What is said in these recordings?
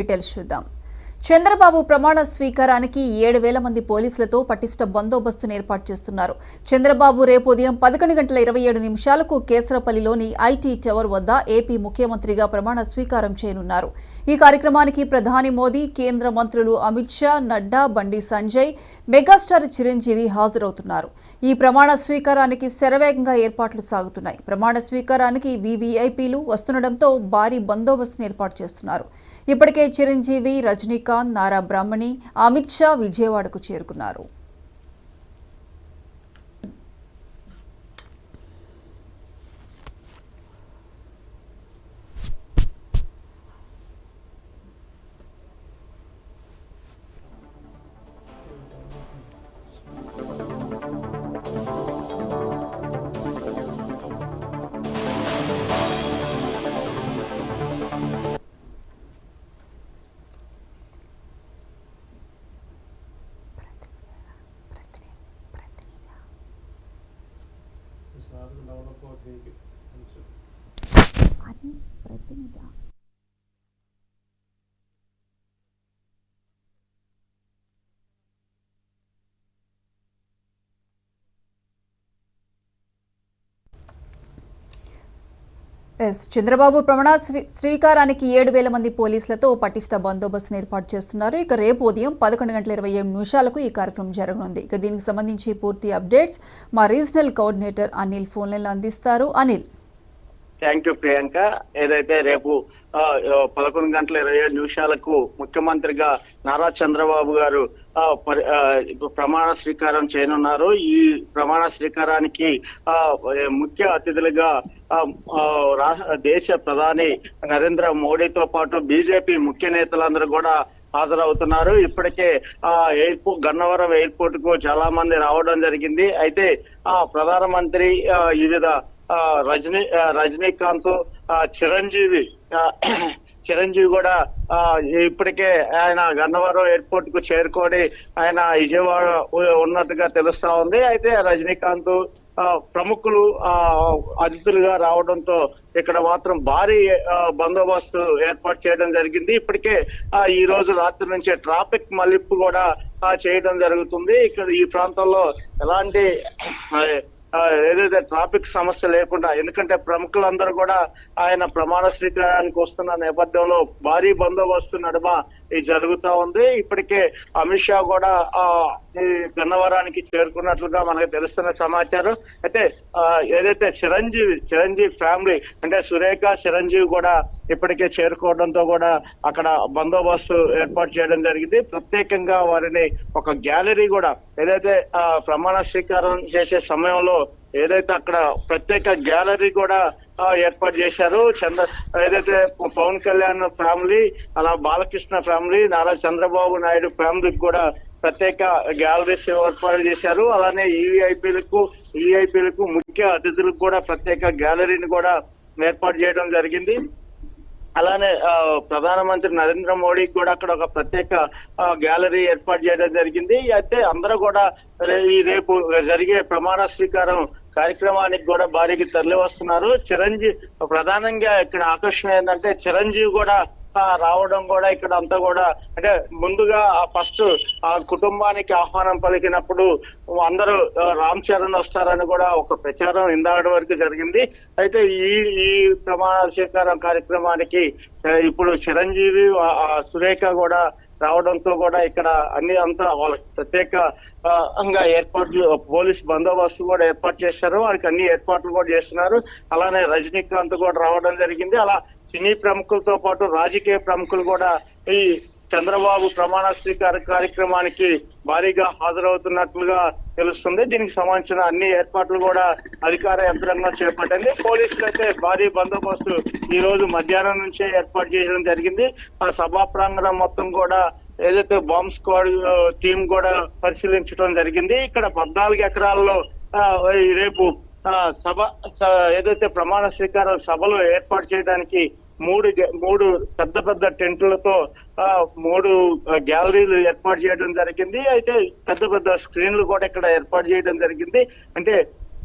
Details చూద్దాం. చంద్రబాబు ప్రమాణ స్వీకారానికి 7,000 మంది పోలీసులతో పటిష్ట బందోబస్తును ఏర్పాటు చేస్తున్నారు. చంద్రబాబు రేపు ఉదయం 11:27 కేసరపల్లిలోని ఐటీ టవర్ వద్ద ఏపీ ముఖ్యమంత్రిగా ప్రమాణ స్వీకారం చేయనున్నారు. ఈ కార్యక్రమానికి ప్రధాని మోదీ, కేంద్ర మంత్రులు అమిత్ షా, నడ్డా, బండి సంజయ్, మెగాస్టార్ చిరంజీవి హాజరవుతున్నారు. ఈ ప్రమాణ స్వీకారానికి శరవేగంగా ఏర్పాట్లు సాగుతున్నాయి. ప్రమాణ స్వీకారానికి వీవీఐపీలు వస్తుండటంతో భారీ బందోబస్తును ఏర్పాటు చేస్తున్నారు. ఇప్పటికే చిరంజీవి, రజనీకాంత్, నారా బ్రాహ్మణి, అమిత్ షా విజయవాడకు చేరుకున్నారు. చంద్రబాబు ప్రమాణ స్వీకారానికి 7,000 మంది పోలీసులతో పటిష్ట బందోబస్తును ఏర్పాటు చేస్తున్నారు. ఇక రేపు ఉదయం 11:27 ఈ కార్యక్రమం జరగనుంది. ఇక దీనికి సంబంధించి పూర్తి అప్డేట్స్ మా రీజనల్ కోఆర్డినేటర్ అనిల్ ఫోన్ లైన్లో అందిస్తారు. అనిల్. Thank you Priyanka. ఏదైతే రేపు 11:27 ముఖ్యమంత్రిగా నారా చంద్రబాబు గారు ప్రమాణ స్వీకారం చేయనున్నారు. ఈ ప్రమాణ స్వీకారానికి ముఖ్య అతిథులుగా దేశ ప్రధాని నరేంద్ర మోడీతో పాటు బీజేపీ ముఖ్య నేతలందరూ కూడా హాజరవుతున్నారు. ఇప్పటికే గన్నవరం ఎయిర్పోర్ట్ కు చాలా మంది రావడం జరిగింది. అయితే ప్రధానమంత్రి వివిధ రజనీకాంత్, చిరంజీవి కూడా ఇప్పటికే ఆయన గన్నవరం ఎయిర్పోర్ట్ కు చేరుకొని ఆయన విజయవాడ ఉన్నట్టుగా తెలుస్తా ఉంది. అయితే రజనీకాంత్ ప్రముఖులు అతిథులుగా రావడంతో ఇక్కడ మాత్రం భారీ బందోబస్తు ఏర్పాటు చేయడం జరిగింది. ఇప్పటికే ఈ రోజు రాత్రి నుంచే ట్రాఫిక్ మళ్లింపు కూడా చేయడం జరుగుతుంది. ఇక్కడ ఈ ప్రాంతంలో ఎలాంటి ఏదైతే ట్రాఫిక్ సమస్య లేకుండా, ఎందుకంటే ప్రముఖులందరూ కూడా ఆయన ప్రమాణ స్వీకారానికి వస్తున్న నేపథ్యంలో భారీ బందోబస్తు నడుమ ఇది జరుగుతా ఉంది. ఇప్పటికే అమిత్ షా కూడా ఈ గన్నవరానికి చేరుకున్నట్లుగా మనకు తెలుస్తున్న సమాచారం. అయితే ఏదైతే చిరంజీవి ఫ్యామిలీ అంటే సురేఖ, చిరంజీవి కూడా ఇప్పటికే చేరుకోవడంతో కూడా అక్కడ బందోబస్తు ఏర్పాటు చేయడం జరిగింది. ప్రత్యేకంగా వారిని ఒక గ్యాలరీ కూడా ఏదైతే ప్రమాణ స్వీకారం చేసే సమయంలో ఏదైతే అక్కడ ప్రత్యేక గ్యాలరీ కూడా ఏర్పాటు చేశారు. ఏదైతే పవన్ కళ్యాణ్ ఫ్యామిలీ, అలా బాలకృష్ణ ఫ్యామిలీ, నారా చంద్రబాబు నాయుడు ఫ్యామిలీకి కూడా ప్రత్యేక గ్యాలరీస్ ఏర్పాటు చేశారు. అలానే ఈవీఐపీలకు ముఖ్య అతిథులకు కూడా ప్రత్యేక గ్యాలరీని కూడా ఏర్పాటు చేయడం జరిగింది. అలానే ప్రధానమంత్రి నరేంద్ర మోడీకి కూడా అక్కడ ఒక ప్రత్యేక గ్యాలరీ ఏర్పాటు చేయడం జరిగింది. అయితే అందరూ కూడా రేపు జరిగే ప్రమాణ స్వీకారం కార్యక్రమానికి కూడా భారీగా తరలి వస్తున్నారు. ప్రధానంగా ఇక్కడ ఆకర్షణ ఏంటంటే చిరంజీవి కూడా రావడం కూడా ఇక్కడ అంతా కూడా అంటే ముందుగా ఫస్ట్ ఆ కుటుంబానికి ఆహ్వానం పలికినప్పుడు అందరూ రామ్ చరణ్ వస్తారని కూడా ఒక ప్రచారం ఇందాక వరకు జరిగింది. అయితే ఈ ప్రమాణ స్వీకారం కార్యక్రమానికి ఇప్పుడు చిరంజీవి, సురేఖ కూడా రావడంతో కూడా ఇక్కడ అన్ని అంతా వాళ్ళకి ప్రత్యేకంగా ఏర్పాట్లు, పోలీస్ బందోబస్తు కూడా ఏర్పాటు చేశారు. వారికి అన్ని ఏర్పాట్లు కూడా చేస్తున్నారు. అలానే రజనీకాంత్ కూడా రావడం జరిగింది. అలా సినీ ప్రముఖులతో పాటు రాజకీయ ప్రముఖులు కూడా ఈ చంద్రబాబు ప్రమాణ స్వీకార కార్యక్రమానికి భారీగా హాజరవుతున్నట్లుగా తెలుస్తుంది. దీనికి సంబంధించిన అన్ని ఏర్పాట్లు కూడా అధికార యంత్రాంగం చేపట్టింది. పోలీసులు అయితే భారీ బందోబస్తు ఈ రోజు మధ్యాహ్నం నుంచే ఏర్పాటు చేయడం జరిగింది. ఆ సభా ప్రాంగణం మొత్తం కూడా ఏదైతే బాంబ్ స్క్వాడ్ టీం కూడా పరిశీలించడం జరిగింది. ఇక్కడ 14 ఎకరాల్లో రేపు సభ ఏదైతే ప్రమాణ స్వీకార సభలు ఏర్పాటు చేయడానికి మూడు పెద్ద టెంట్లతో 3 గ్యాలరీలు ఏర్పాటు చేయడం జరిగింది. అయితే పెద్ద స్క్రీన్లు కూడా ఇక్కడ ఏర్పాటు చేయడం జరిగింది. అంటే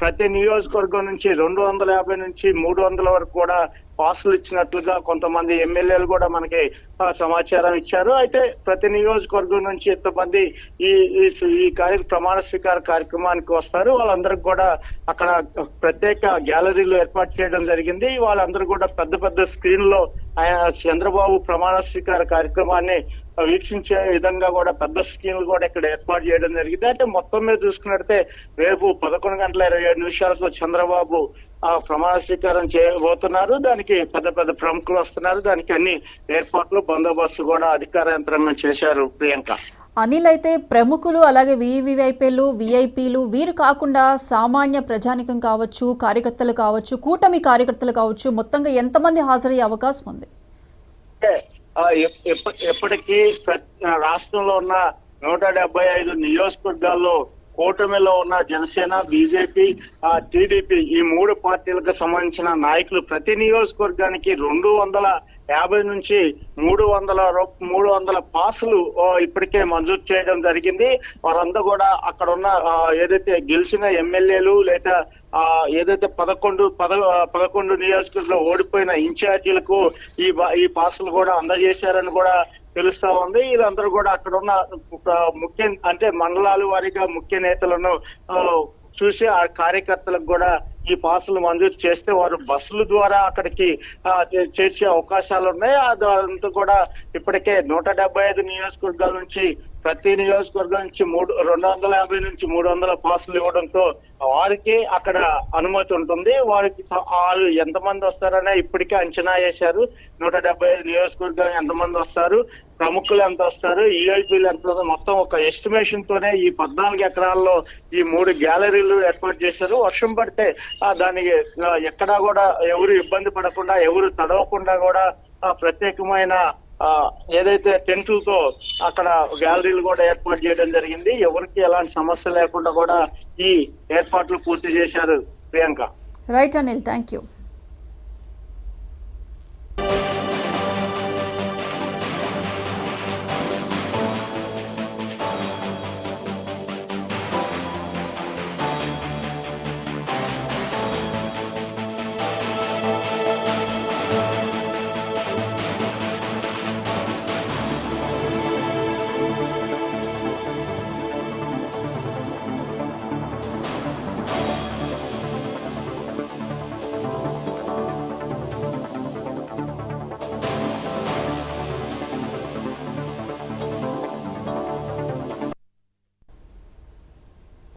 ప్రతి నియోజకవర్గం నుంచి 250 నుంచి 300 వరకు కూడా పాసులు ఇచ్చినట్లుగా కొంతమంది ఎమ్మెల్యేలు కూడా మనకి సమాచారం ఇచ్చారు. అయితే ప్రతి నియోజకవర్గం నుంచి ఎంతమంది ఈ ప్రమాణ స్వీకార కార్యక్రమానికి వస్తారు, వాళ్ళందరికి కూడా అక్కడ ప్రత్యేక గ్యాలరీలు ఏర్పాటు చేయడం జరిగింది. వాళ్ళందరూ కూడా పెద్ద పెద్ద స్క్రీన్ లో ఆయన చంద్రబాబు ప్రమాణ స్వీకార కార్యక్రమాన్ని వీక్షించే విధంగా కూడా పెద్ద స్క్రీన్లు కూడా ఇక్కడ ఏర్పాటు చేయడం జరిగింది. అంటే మొత్తం మీద చూసుకున్నట్లయితే రేపు 11:27 చంద్రబాబు ప్రమాణ స్వీకారం చేయబోతున్నారు. దానికి పెద్ద పెద్ద ప్రముఖులు వస్తున్నారు. దానికి అన్ని ఏర్పాట్లు బందోబస్తు కూడా అధికార యంత్రాంగం చేశారు. ప్రియాంక, అనిల్, అయితే ప్రముఖులు అలాగే వివిఐపీలు విఐపీలు వీరు కాకుండా సామాన్య ప్రజానికం కావచ్చు, కార్యకర్తలు కావచ్చు, కూటమి కార్యకర్తలు కావచ్చు, మొత్తంగా ఎంతమంది హాజరయ్యే అవకాశం ఉంది? ఎప్పటికీ రాష్ట్రంలో ఉన్న 175 నియోజకవర్గాల్లో కూటమిలో ఉన్న జనసేన, బీజేపీ, టీడీపీ ఈ 3 పార్టీలకు సంబంధించిన నాయకులు ప్రతి నియోజకవర్గానికి 250 నుంచి 300 పాసులు ఇప్పటికే మంజూరు చేయడం జరిగింది. వారందరూ కూడా అక్కడ ఉన్న ఏదైతే గెలిచిన ఎమ్మెల్యేలు లేదా ఏదైతే 11 నియోజకవర్గంలో ఓడిపోయిన ఇన్ఛార్జీలకు ఈ పాసులు కూడా అందజేశారని కూడా తెలుస్తా ఉంది. వీళ్ళందరూ కూడా అక్కడ ఉన్న ముఖ్య అంటే మండలాల వారీగా ముఖ్య నేతలను చూసి ఆ కార్యకర్తలకు కూడా ఈ పాసులు మంజూరు చేస్తే వారు బస్సుల ద్వారా అక్కడికి చేర్చే అవకాశాలు ఉన్నాయి. అదంతా కూడా ఇప్పటికే 175 నియోజకవర్గాల నుంచి ప్రతి నియోజకవర్గం నుంచి 250 నుంచి 300 పాసులు ఇవ్వడంతో వారికి అక్కడ అనుమతి ఉంటుంది. వారికి వాళ్ళు ఎంతమంది వస్తారనే ఇప్పటికే అంచనా వేశారు. 175 నియోజకవర్గాలు ఎంతమంది వస్తారు, ప్రముఖులు ఎంత వస్తారు, ఈఐపీలు ఎంత, మొత్తం ఒక ఎస్టిమేషన్ తోనే ఈ 14 ఎకరాల్లో ఈ 3 గ్యాలరీలు ఏర్పాటు చేశారు. వర్షం పడితే దానికి ఎక్కడా కూడా ఎవరు ఇబ్బంది పడకుండా, ఎవరు తడవకుండా కూడా ప్రత్యేకమైన ఏదైతే టెంట్లతో అక్కడ గ్యాలరీలు కూడా ఏర్పాటు చేయడం జరిగింది. ఎవరికి ఎలాంటి సమస్య లేకుండా కూడా ఈ ఏర్పాట్లు పూర్తి చేశారు. Priyanka, right Anil, thank you.